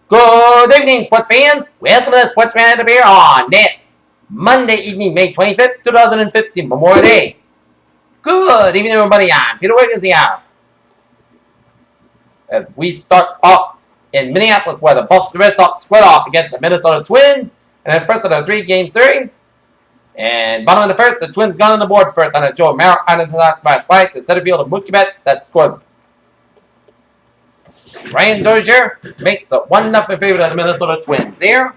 Good evening, sports fans. Welcome to the Sports Fan of the Beer on this Monday evening, May 25th, 2015, Memorial Day. Good evening, everybody. I'm Peter Wiggins here. As we start off in Minneapolis, where the Boston Red Sox squared off against the Minnesota Twins in the first of the three-game series. And bottom of the first, the Twins got on the board first on a Joe Mauer unattacked by spike to center field of Mookie Betts that scores. Ryan Dozier makes a 1-0 favorite of the Minnesota Twins there.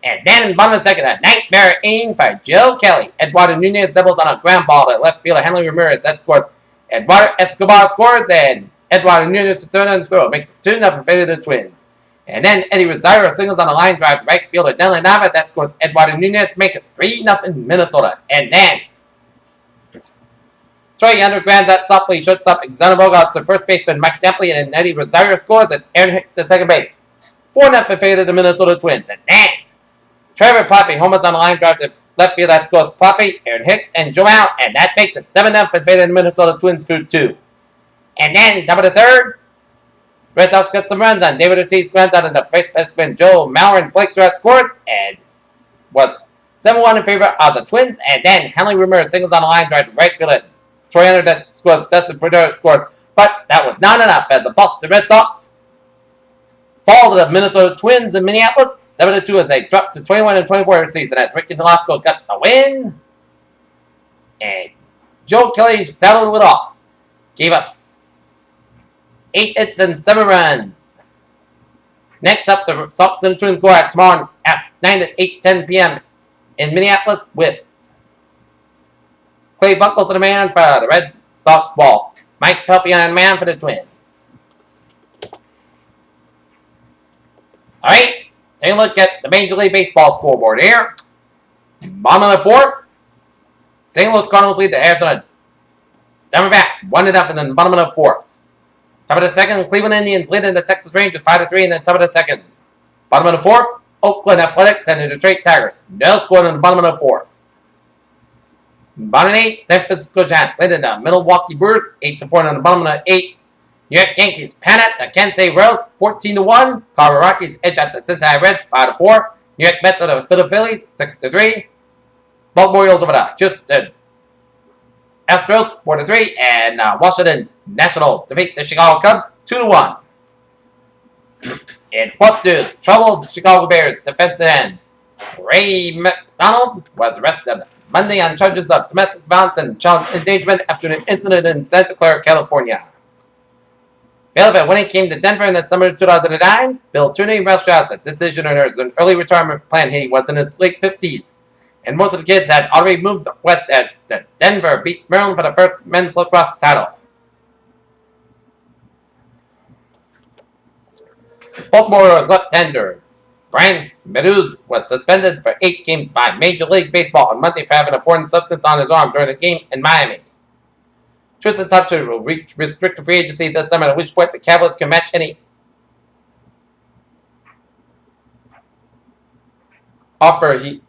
And then in bottom of the second, a nightmare inning for Joe Kelly. Eduardo Nunez doubles on a ground ball to left fielder Henry Ramirez. That scores. Eduardo Escobar scores, and Eduardo Nunez to turn and throw. Makes it 2-0 favorite of the Twins. And then Eddie Rosario singles on a line drive to right fielder Dylan Nava. That scores Eduardo Nunez to make it 3-0 Minnesota. And then Troy Underground that softly shuts up Xander Bogaerts to first baseman Mike Napoli, and then Eddie Rosario scores, and Aaron Hicks to second base. 4-0 favorite of the Minnesota Twins. And then Trevor Puffy homers on a line drive to left field. That scores Puffy, Aaron Hicks, and Joe Al, and that makes it 7-0 favorite of the Minnesota Twins through 2. And then top of the third, Red Sox get some runs on David Ortiz grounds out, and the first baseman Joe Mauer and Blake Surratt scores, and was 7-1 in favor of the Twins. And then Henry Ramirez singles on a line drive to right field. Troy Hunter that scores, Dustin Pedro scores, but that was not enough as the Boston Red Sox fall to the Minnesota Twins in Minneapolis 7-2 as they drop to 21-24 season as Ricky Nolasco got the win. And Joe Kelly settled with loss. Gave up 8 hits and 7 runs. Next up, the Sox and the Twins go out tomorrow at 9 at 8:10 p.m. in Minneapolis with Clay Buchholz on the man for the Red Sox ball. Mike Puffy on the man for the Twins. Alright, take a look at the Major League Baseball scoreboard here. Bottom of the fourth, St. Louis Cardinals lead the Arizona Diamondbacks 1-0 in the bottom of the fourth. Top of the second, Cleveland Indians lead in the Texas Rangers 5-3 in the top of the second. Bottom of the fourth, Oakland Athletics and the Detroit Tigers. No score in the bottom of the fourth. Bottom of the 8th, San Francisco Giants lead in the Milwaukee Brewers 8-4 in the bottom of the 8th. New York Yankees pan at the Kansas City Royals 14-1. Colorado Rockies edge at the Cincinnati Reds 5-4. New York Mets over the Philadelphia Phillies 6-3. Baltimore Orioles over the Houston Astros 4-3, and Washington Nationals defeat the Chicago Cubs 2-1. In sports news, troubled Chicago Bears defensive end Ray McDonald was arrested Monday on charges of domestic violence and child endangerment after an incident in Santa Clara, California. Philadelphia, when he came to Denver in the summer of 2009, Bill Tooney rushed out a decision on an early retirement plan. He was in his late 50s, and most of the kids had already moved west as the Denver beat Maryland for the first men's lacrosse title. Baltimore's left-hander Brian Meduse was suspended for 8 games by Major League Baseball on Monday for having a foreign substance on his arm during a game in Miami. Tristan Thompson will reach restricted free agency this summer, at which point the Cavaliers can match any offer if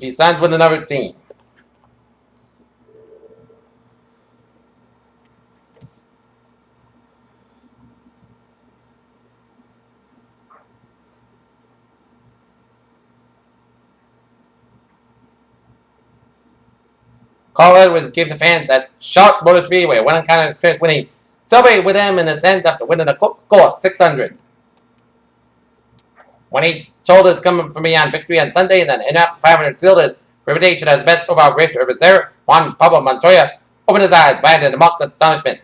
he signs with another team. Carl Edwards gave the fans at Charlotte Motor Speedway one kind of experience when he celebrated with them in the stands after winning the Coca-Cola 600. When he told us coming from me on victory on Sunday, and then Indianapolis 500 sealed his reputation as best overall racer of his era, Juan Pablo Montoya opened his eyes wide in mock astonishment.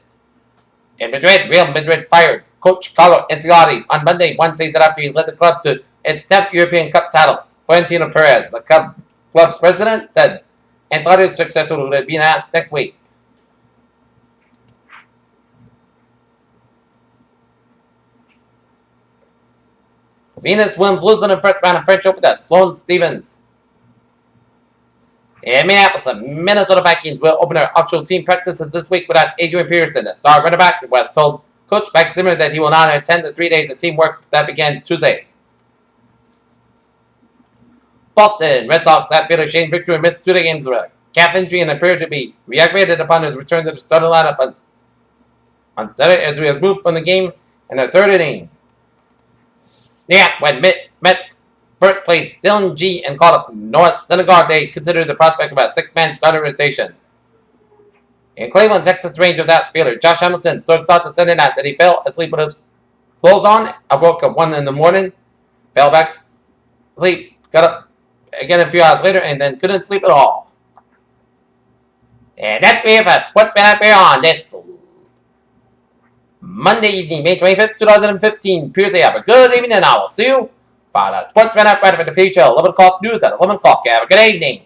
In Madrid, Real Madrid fired coach Carlo Ancelotti on Monday, one season after he led the club to its 10th European Cup title. Florentino Perez, the club's president, said Ancelotti's successor would be announced next week. Venus Williams losing in the first round of French Open to Sloane Stephens. In Minneapolis, the Minnesota Vikings will open their offshore team practices this week without Adrian Peterson. The star running back was told Coach Mike Zimmer that he will not attend the 3 days of team work that began Tuesday. Boston Red Sox outfielder Shane Victor missed 2 games with a calf injury and appeared to be re-aggravated upon his return to the starting lineup on Saturday as he was moved from the game in the third inning. Yeah, when Mets first placed Dylan G and called up North Syndergaard, they considered the prospect of a six-man starter rotation. In Cleveland, Texas Rangers outfielder Josh Hamilton so exhausted Sunday night that he fell asleep with his clothes on. I woke up 1 in the morning, fell back asleep, got up again a few hours later, and then couldn't sleep at all. And that's me for Sportsman Up here on this Monday evening, May 25th, 2015. Tuesday, have a good evening, and I will see you for the Sportsman Up right for the future. 11 o'clock news at 11 o'clock. Have a good evening.